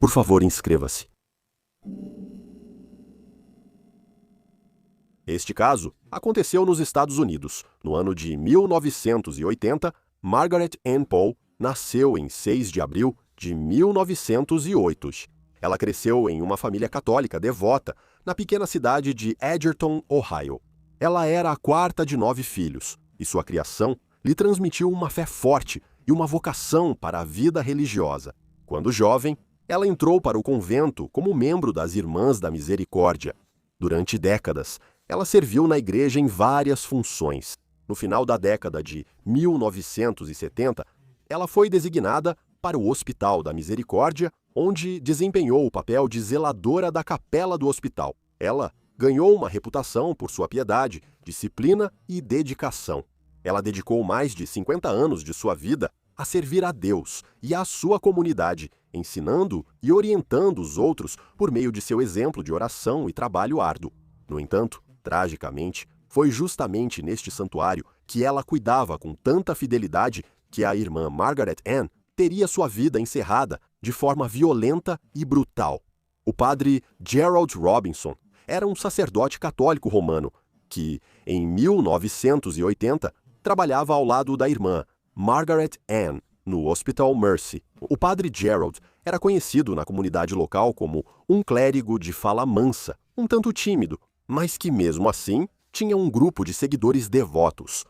Por favor, inscreva-se. Este caso aconteceu nos Estados Unidos. No ano de 1980, Margaret Ann Paul nasceu em 6 de abril de 1908. Ela cresceu em uma família católica devota na pequena cidade de Edgerton, Ohio. Ela era a quarta de 9 filhos, e sua criação lhe transmitiu uma fé forte e uma vocação para a vida religiosa. Quando jovem, ela entrou para o convento como membro das Irmãs da Misericórdia. Durante décadas, ela serviu na igreja em várias funções. No final da década de 1970, ela foi designada para o Hospital da Misericórdia, onde desempenhou o papel de zeladora da capela do hospital. Ela ganhou uma reputação por sua piedade, disciplina e dedicação. Ela dedicou mais de 50 anos de sua vida a servir a Deus e à sua comunidade, ensinando e orientando os outros por meio de seu exemplo de oração e trabalho árduo. No entanto, tragicamente, foi justamente neste santuário que ela cuidava com tanta fidelidade que a irmã Margaret Ann teria sua vida encerrada de forma violenta e brutal. O padre Gerald Robinson era um sacerdote católico romano que, em 1980, trabalhava ao lado da irmã Margaret Ann no Hospital Mercy. O padre Gerald era conhecido na comunidade local como um clérigo de fala mansa, um tanto tímido, mas que mesmo assim tinha um grupo de seguidores devotos.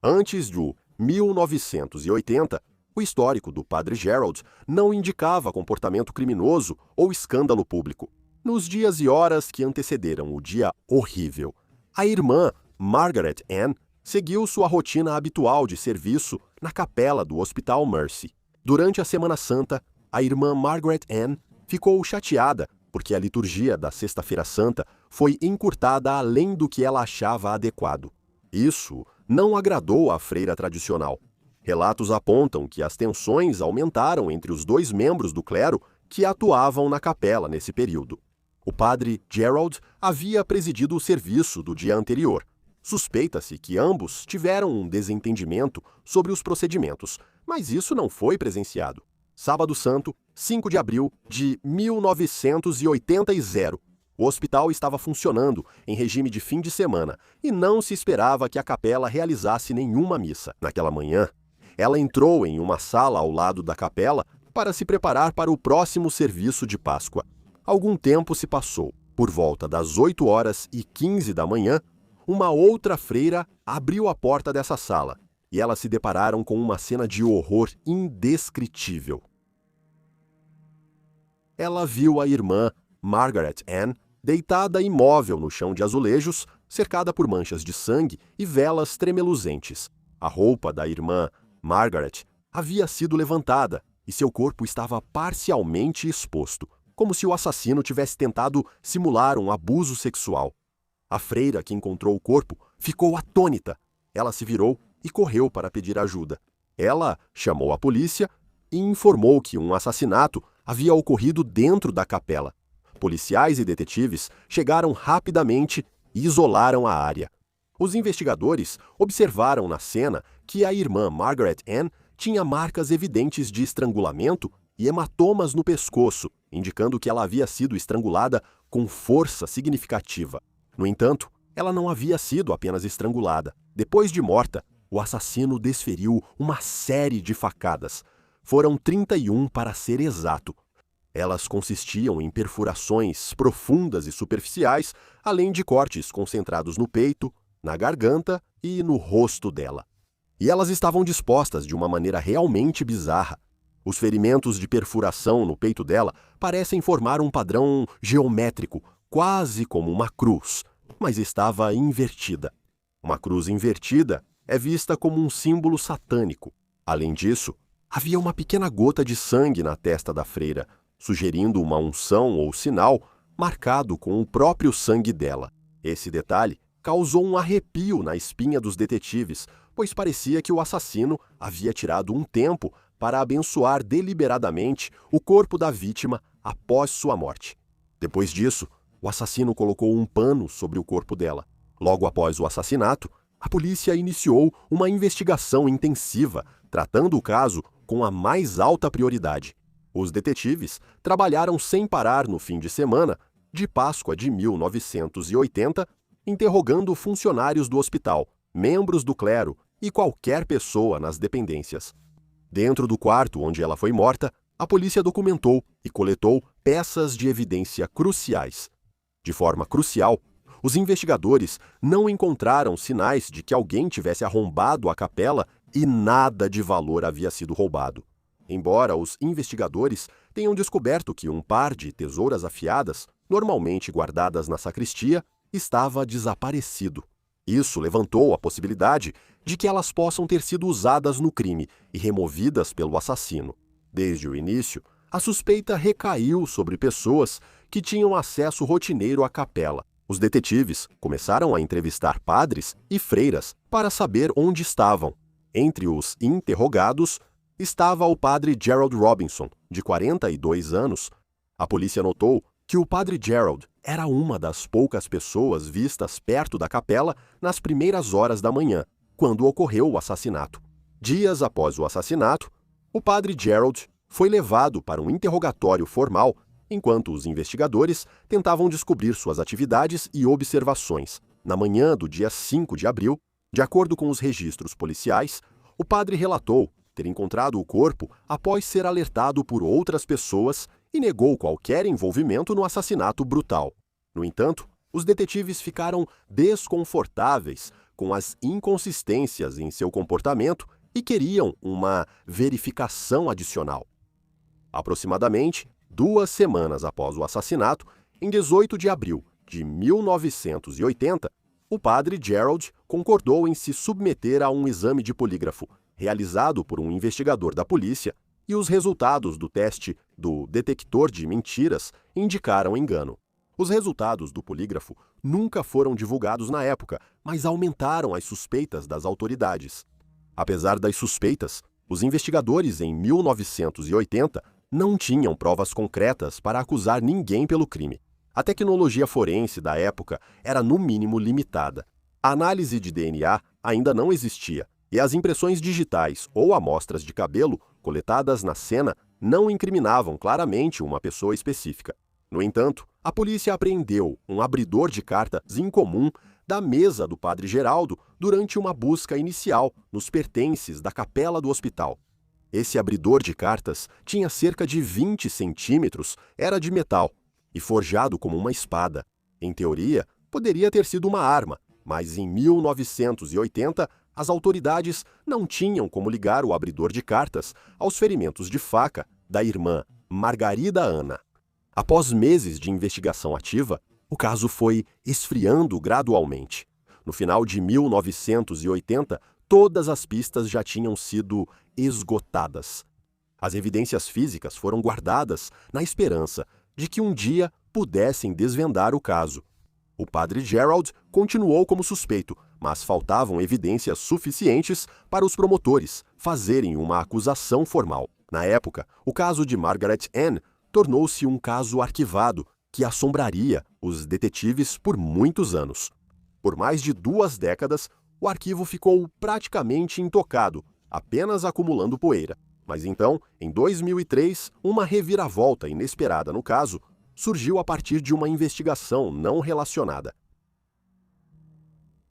Antes de 1980, o histórico do padre Gerald não indicava comportamento criminoso ou escândalo público. Nos dias e horas que antecederam o dia horrível, a irmã Margaret Ann seguiu sua rotina habitual de serviço na capela do Hospital Mercy. Durante a Semana Santa, a irmã Margaret Ann ficou chateada porque a liturgia da Sexta-feira Santa foi encurtada além do que ela achava adequado. Isso não agradou à freira tradicional. Relatos apontam que as tensões aumentaram entre os dois membros do clero que atuavam na capela nesse período. O padre Gerald havia presidido o serviço do dia anterior. Suspeita-se que ambos tiveram um desentendimento sobre os procedimentos, mas isso não foi presenciado. Sábado Santo, 5 de abril de 1980. O hospital estava funcionando em regime de fim de semana e não se esperava que a capela realizasse nenhuma missa. Naquela manhã, ela entrou em uma sala ao lado da capela para se preparar para o próximo serviço de Páscoa. Algum tempo se passou. Por volta das 8h15 da manhã, uma outra freira abriu a porta dessa sala e elas se depararam com uma cena de horror indescritível. Ela viu a irmã Margaret Ann deitada imóvel no chão de azulejos, cercada por manchas de sangue e velas tremeluzentes. A roupa da irmã Margaret havia sido levantada e seu corpo estava parcialmente exposto, como se o assassino tivesse tentado simular um abuso sexual. A freira que encontrou o corpo ficou atônita. Ela se virou e correu para pedir ajuda. Ela chamou a polícia e informou que um assassinato havia ocorrido dentro da capela. Policiais e detetives chegaram rapidamente e isolaram a área. Os investigadores observaram na cena que a irmã Margaret Ann tinha marcas evidentes de estrangulamento e hematomas no pescoço, indicando que ela havia sido estrangulada com força significativa. No entanto, ela não havia sido apenas estrangulada. Depois de morta, o assassino desferiu uma série de facadas. Foram 31 para ser exato. Elas consistiam em perfurações profundas e superficiais, além de cortes concentrados no peito, na garganta e no rosto dela. E elas estavam dispostas de uma maneira realmente bizarra. Os ferimentos de perfuração no peito dela parecem formar um padrão geométrico, quase como uma cruz, mas estava invertida. Uma cruz invertida é vista como um símbolo satânico. Além disso, havia uma pequena gota de sangue na testa da freira, sugerindo uma unção ou sinal marcado com o próprio sangue dela. Esse detalhe causou um arrepio na espinha dos detetives, pois parecia que o assassino havia tirado um tempo para abençoar deliberadamente o corpo da vítima após sua morte. Depois disso, o assassino colocou um pano sobre o corpo dela. Logo após o assassinato, a polícia iniciou uma investigação intensiva, tratando o caso com a mais alta prioridade. Os detetives trabalharam sem parar no fim de semana de Páscoa de 1980, interrogando funcionários do hospital, membros do clero e qualquer pessoa nas dependências. Dentro do quarto onde ela foi morta, a polícia documentou e coletou peças de evidência cruciais. De forma crucial, os investigadores não encontraram sinais de que alguém tivesse arrombado a capela e nada de valor havia sido roubado. Embora os investigadores tenham descoberto que um par de tesouras afiadas, normalmente guardadas na sacristia, estava desaparecido. Isso levantou a possibilidade de que elas possam ter sido usadas no crime e removidas pelo assassino. Desde o início, a suspeita recaiu sobre pessoas que tinham acesso rotineiro à capela. Os detetives começaram a entrevistar padres e freiras para saber onde estavam. Entre os interrogados estava o padre Gerald Robinson, de 42 anos. A polícia notou que o padre Gerald era uma das poucas pessoas vistas perto da capela nas primeiras horas da manhã, quando ocorreu o assassinato. Dias após o assassinato, o padre Gerald foi levado para um interrogatório formal, enquanto os investigadores tentavam descobrir suas atividades e observações. Na manhã do dia 5 de abril, de acordo com os registros policiais, o padre relatou ter encontrado o corpo após ser alertado por outras pessoas e negou qualquer envolvimento no assassinato brutal. No entanto, os detetives ficaram desconfortáveis com as inconsistências em seu comportamento e queriam uma verificação adicional. Aproximadamente 2 semanas após o assassinato, em 18 de abril de 1980, o padre Gerald concordou em se submeter a um exame de polígrafo, realizado por um investigador da polícia, e os resultados do teste do detector de mentiras indicaram engano. Os resultados do polígrafo nunca foram divulgados na época, mas aumentaram as suspeitas das autoridades. Apesar das suspeitas, os investigadores em 1980 não tinham provas concretas para acusar ninguém pelo crime. A tecnologia forense da época era no mínimo limitada. A análise de DNA ainda não existia, e as impressões digitais ou amostras de cabelo coletadas na cena não incriminavam claramente uma pessoa específica. No entanto, a polícia apreendeu um abridor de cartas incomum da mesa do padre Geraldo durante uma busca inicial nos pertences da capela do hospital. Esse abridor de cartas tinha cerca de 20 centímetros, era de metal e forjado como uma espada. Em teoria, poderia ter sido uma arma, mas em 1980, as autoridades não tinham como ligar o abridor de cartas aos ferimentos de faca da irmã Margarida Ana. Após meses de investigação ativa, o caso foi esfriando gradualmente. No final de 1980, todas as pistas já tinham sido esgotadas. As evidências físicas foram guardadas na esperança de que um dia pudessem desvendar o caso. O padre Gerald continuou como suspeito, mas faltavam evidências suficientes para os promotores fazerem uma acusação formal. Na época, o caso de Margaret Ann tornou-se um caso arquivado que assombraria os detetives por muitos anos. Por mais de 2 décadas, o arquivo ficou praticamente intocado, apenas acumulando poeira. Mas então, em 2003, uma reviravolta inesperada no caso surgiu a partir de uma investigação não relacionada.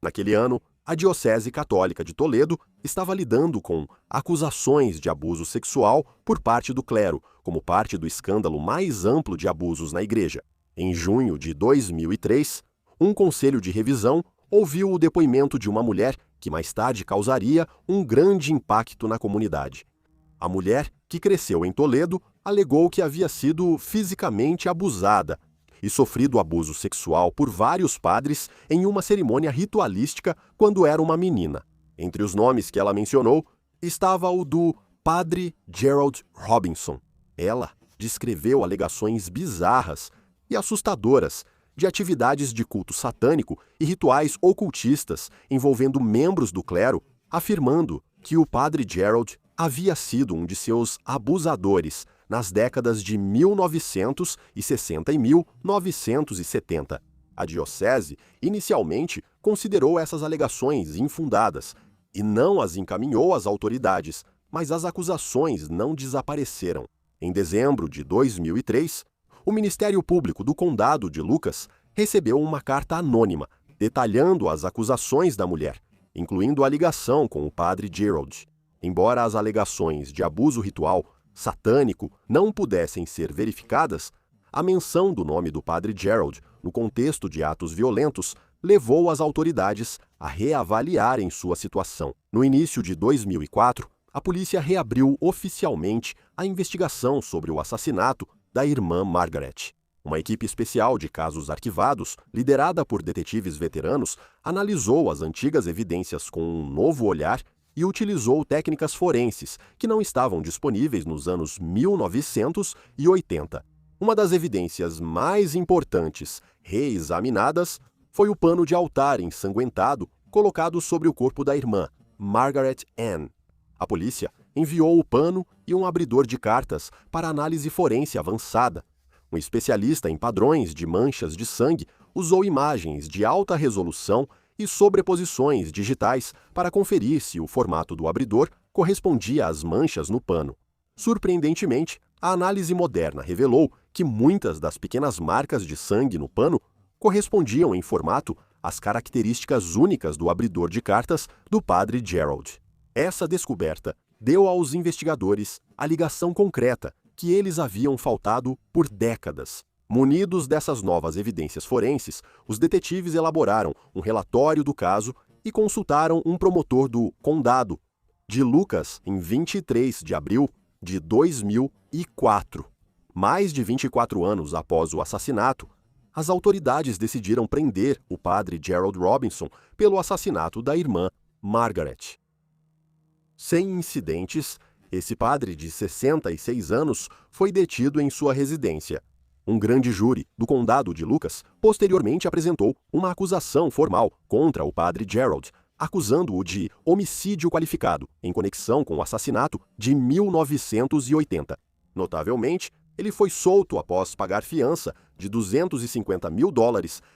Naquele ano, a Diocese Católica de Toledo estava lidando com acusações de abuso sexual por parte do clero, como parte do escândalo mais amplo de abusos na igreja. Em junho de 2003, um conselho de revisão ouviu o depoimento de uma mulher que mais tarde causaria um grande impacto na comunidade. A mulher, que cresceu em Toledo, alegou que havia sido fisicamente abusada e sofrido abuso sexual por vários padres em uma cerimônia ritualística quando era uma menina. Entre os nomes que ela mencionou estava o do padre Gerald Robinson. Ela descreveu alegações bizarras e assustadoras de atividades de culto satânico e rituais ocultistas envolvendo membros do clero, afirmando que o padre Gerald havia sido um de seus abusadores nas décadas de 1960 e 1970. A diocese inicialmente considerou essas alegações infundadas e não as encaminhou às autoridades, mas as acusações não desapareceram. Em dezembro de 2003, o Ministério Público do Condado de Lucas recebeu uma carta anônima detalhando as acusações da mulher, incluindo a ligação com o padre Gerald. Embora as alegações de abuso ritual satânico não pudessem ser verificadas, a menção do nome do padre Gerald no contexto de atos violentos levou as autoridades a reavaliarem sua situação. No início de 2004, a polícia reabriu oficialmente a investigação sobre o assassinato da irmã Margaret. Uma equipe especial de casos arquivados, liderada por detetives veteranos, analisou as antigas evidências com um novo olhar e utilizou técnicas forenses que não estavam disponíveis nos anos 1980. Uma das evidências mais importantes reexaminadas foi o pano de altar ensanguentado colocado sobre o corpo da irmã, Margaret Ann. A polícia enviou o pano e um abridor de cartas para análise forense avançada. Um especialista em padrões de manchas de sangue usou imagens de alta resolução e sobreposições digitais para conferir se o formato do abridor correspondia às manchas no pano. Surpreendentemente, a análise moderna revelou que muitas das pequenas marcas de sangue no pano correspondiam em formato às características únicas do abridor de cartas do padre Gerald. Essa descoberta deu aos investigadores a ligação concreta que eles haviam faltado por décadas. Munidos dessas novas evidências forenses, os detetives elaboraram um relatório do caso e consultaram um promotor do Condado de Lucas em 23 de abril de 2004. Mais de 24 anos após o assassinato, as autoridades decidiram prender o padre Gerald Robinson pelo assassinato da irmã Margaret. Sem incidentes, esse padre de 66 anos foi detido em sua residência. Um grande júri do Condado de Lucas posteriormente apresentou uma acusação formal contra o padre Gerald, acusando-o de homicídio qualificado em conexão com o assassinato de 1980. Notavelmente, ele foi solto após pagar fiança de $250 mil,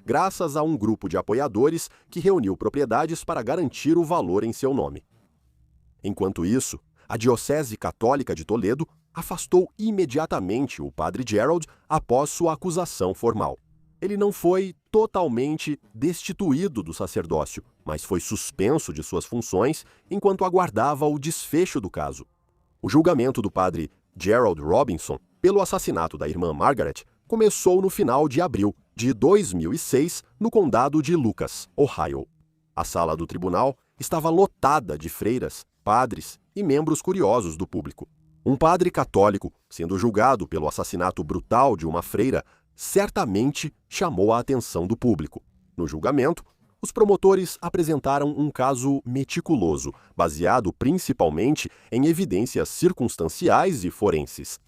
graças a um grupo de apoiadores que reuniu propriedades para garantir o valor em seu nome. Enquanto isso, a Diocese Católica de Toledo afastou imediatamente o padre Gerald após sua acusação formal. Ele não foi totalmente destituído do sacerdócio, mas foi suspenso de suas funções enquanto aguardava o desfecho do caso. O julgamento do padre Gerald Robinson pelo assassinato da irmã Margaret começou no final de abril de 2006 no Condado de Lucas, Ohio. A sala do tribunal estava lotada de freiras, padres e membros curiosos do público. Um padre católico, sendo julgado pelo assassinato brutal de uma freira, certamente chamou a atenção do público. No julgamento, os promotores apresentaram um caso meticuloso, baseado principalmente em evidências circunstanciais e forenses.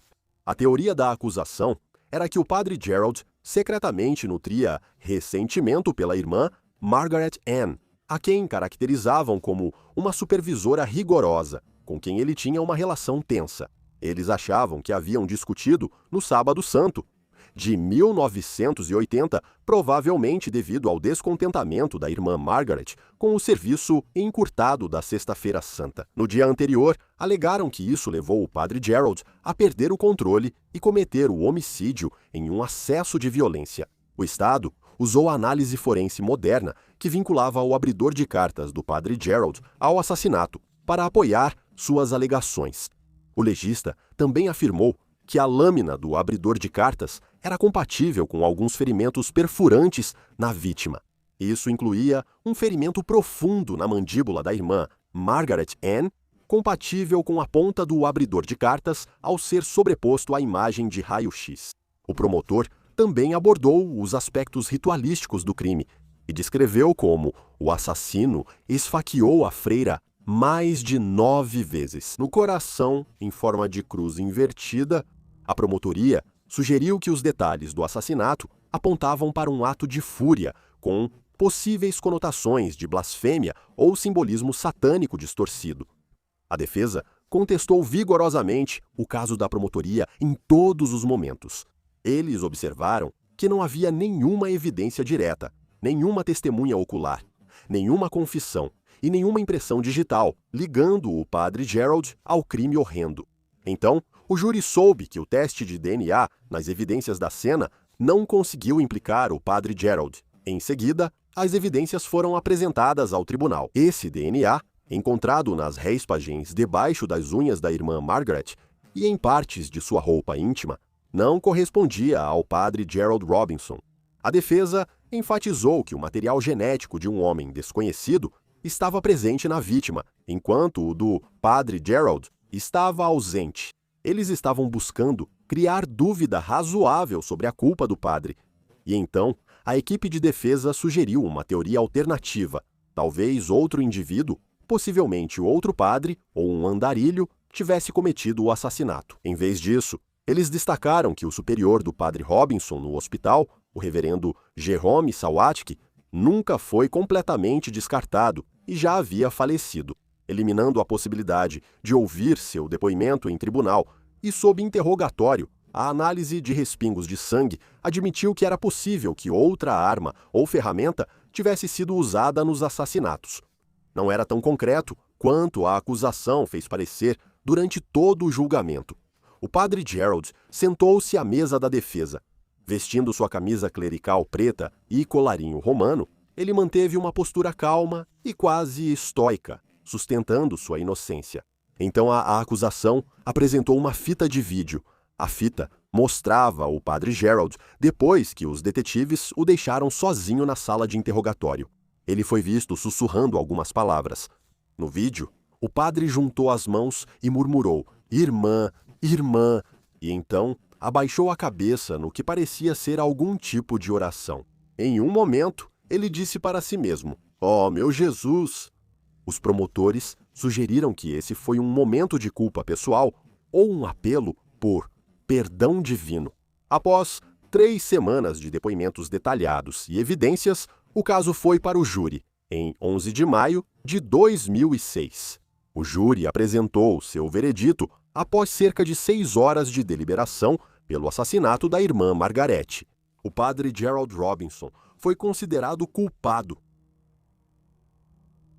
A teoria da acusação era que o padre Gerald secretamente nutria ressentimento pela irmã Margaret Ann, a quem caracterizavam como uma supervisora rigorosa, com quem ele tinha uma relação tensa. Eles achavam que haviam discutido no Sábado Santo de 1980, provavelmente devido ao descontentamento da irmã Margaret com o serviço encurtado da Sexta-feira Santa. No dia anterior, alegaram que isso levou o padre Gerald a perder o controle e cometer o homicídio em um acesso de violência. O Estado usou a análise forense moderna que vinculava o abridor de cartas do padre Gerald ao assassinato para apoiar suas alegações. O legista também afirmou que a lâmina do abridor de cartas era compatível com alguns ferimentos perfurantes na vítima. Isso incluía um ferimento profundo na mandíbula da irmã Margaret Ann, compatível com a ponta do abridor de cartas ao ser sobreposto à imagem de raio-x. O promotor também abordou os aspectos ritualísticos do crime e descreveu como o assassino esfaqueou a freira mais de 9 vezes no coração em forma de cruz invertida. A promotoria sugeriu que os detalhes do assassinato apontavam para um ato de fúria, com possíveis conotações de blasfêmia ou simbolismo satânico distorcido. A defesa contestou vigorosamente o caso da promotoria em todos os momentos. Eles observaram que não havia nenhuma evidência direta, nenhuma testemunha ocular, nenhuma confissão e nenhuma impressão digital ligando o padre Gerald ao crime horrendo. Então, O júri soube que o teste de DNA nas evidências da cena não conseguiu implicar o padre Gerald. Em seguida, as evidências foram apresentadas ao tribunal. Esse DNA, encontrado nas raspagens debaixo das unhas da irmã Margaret e em partes de sua roupa íntima, não correspondia ao padre Gerald Robinson. A defesa enfatizou que o material genético de um homem desconhecido estava presente na vítima, enquanto o do padre Gerald estava ausente. Eles estavam buscando criar dúvida razoável sobre a culpa do padre. E então, a equipe de defesa sugeriu uma teoria alternativa. Talvez outro indivíduo, possivelmente outro padre ou um andarilho, tivesse cometido o assassinato. Em vez disso, eles destacaram que o superior do padre Robinson no hospital, o reverendo Jerome Sawatzky, nunca foi completamente descartado e já havia falecido, eliminando a possibilidade de ouvir seu depoimento em tribunal, e sob interrogatório, a análise de respingos de sangue admitiu que era possível que outra arma ou ferramenta tivesse sido usada nos assassinatos. Não era tão concreto quanto a acusação fez parecer durante todo o julgamento. O padre Gerald sentou-se à mesa da defesa. Vestindo sua camisa clerical preta e colarinho romano, ele manteve uma postura calma e quase estoica, sustentando sua inocência. Então a acusação apresentou uma fita de vídeo. A fita mostrava o padre Gerald depois que os detetives o deixaram sozinho na sala de interrogatório. Ele foi visto sussurrando algumas palavras. No vídeo, o padre juntou as mãos e murmurou: "Irmã, irmã", e então abaixou a cabeça no que parecia ser algum tipo de oração. Em um momento, ele disse para si mesmo: "Oh, meu Jesus!" Os promotores sugeriram que esse foi um momento de culpa pessoal ou um apelo por perdão divino. Após 3 semanas de depoimentos detalhados e evidências, o caso foi para o júri, em 11 de maio de 2006. O júri apresentou seu veredito após cerca de 6 horas de deliberação pelo assassinato da irmã Margaret. O padre Gerald Robinson foi considerado culpado.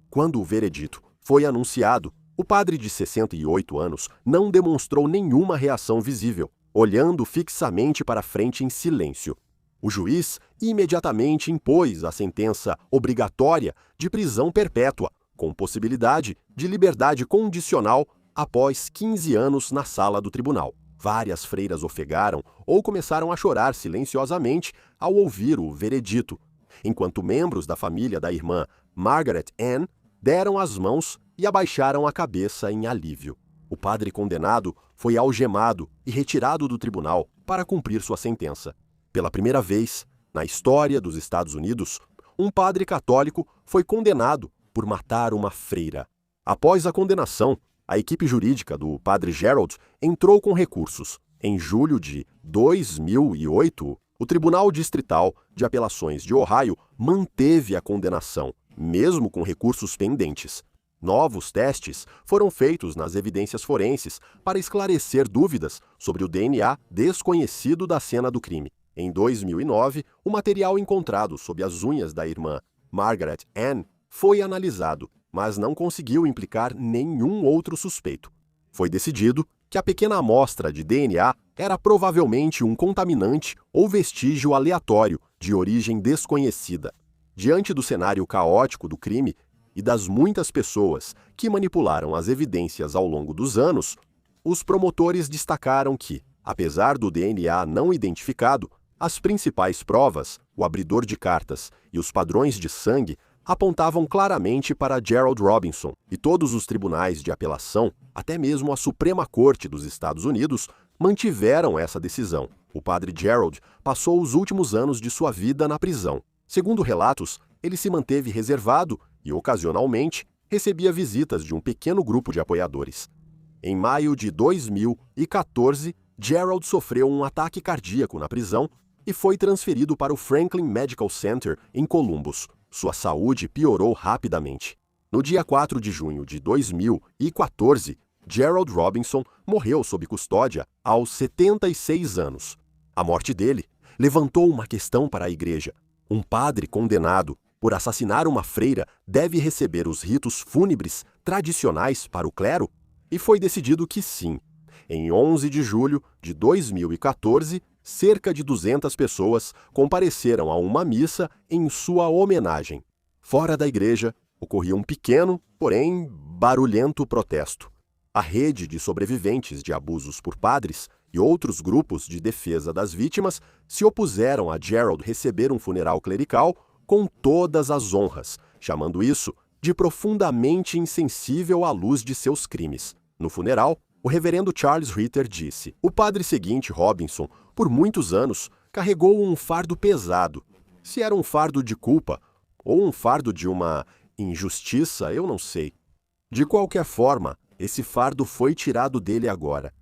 Quando o veredito foi anunciado, o padre de 68 anos não demonstrou nenhuma reação visível, olhando fixamente para frente em silêncio. O juiz imediatamente impôs a sentença obrigatória de prisão perpétua, com possibilidade de liberdade condicional após 15 anos na sala do tribunal. Várias freiras ofegaram ou começaram a chorar silenciosamente ao ouvir o veredito, enquanto membros da família da irmã Margaret Ann deram as mãos e abaixaram a cabeça em alívio. O padre condenado foi algemado e retirado do tribunal para cumprir sua sentença. Pela primeira vez na história dos Estados Unidos, um padre católico foi condenado por matar uma freira. Após a condenação, a equipe jurídica do padre Gerald entrou com recursos. Em julho de 2008, o Tribunal Distrital de Apelações de Ohio manteve a condenação, mesmo com recursos pendentes. Novos testes foram feitos nas evidências forenses para esclarecer dúvidas sobre o DNA desconhecido da cena do crime. Em 2009, o material encontrado sob as unhas da irmã Margaret Ann foi analisado, mas não conseguiu implicar nenhum outro suspeito. Foi decidido que a pequena amostra de DNA era provavelmente um contaminante ou vestígio aleatório de origem desconhecida. Diante do cenário caótico do crime e das muitas pessoas que manipularam as evidências ao longo dos anos, os promotores destacaram que, apesar do DNA não identificado, as principais provas, o abridor de cartas e os padrões de sangue, apontavam claramente para Gerald Robinson, e todos os tribunais de apelação, até mesmo a Suprema Corte dos Estados Unidos, mantiveram essa decisão. O padre Gerald passou os últimos anos de sua vida na prisão. Segundo relatos, ele se manteve reservado e, ocasionalmente, recebia visitas de um pequeno grupo de apoiadores. Em maio de 2014, Gerald sofreu um ataque cardíaco na prisão e foi transferido para o Franklin Medical Center em Columbus. Sua saúde piorou rapidamente. No dia 4 de junho de 2014, Gerald Robinson morreu sob custódia aos 76 anos. A morte dele levantou uma questão para a igreja. Um padre condenado por assassinar uma freira deve receber os ritos fúnebres tradicionais para o clero? E foi decidido que sim. Em 11 de julho de 2014, cerca de 200 pessoas compareceram a uma missa em sua homenagem. Fora da igreja, ocorria um pequeno, porém barulhento protesto. A rede de sobreviventes de abusos por padres e outros grupos de defesa das vítimas se opuseram a Gerald receber um funeral clerical com todas as honras, chamando isso de profundamente insensível à luz de seus crimes. No funeral, o reverendo Charles Ritter disse: "O padre seguinte, Robinson, por muitos anos, carregou um fardo pesado. Se era um fardo de culpa ou um fardo de uma injustiça, eu não sei. De qualquer forma, esse fardo foi tirado dele agora.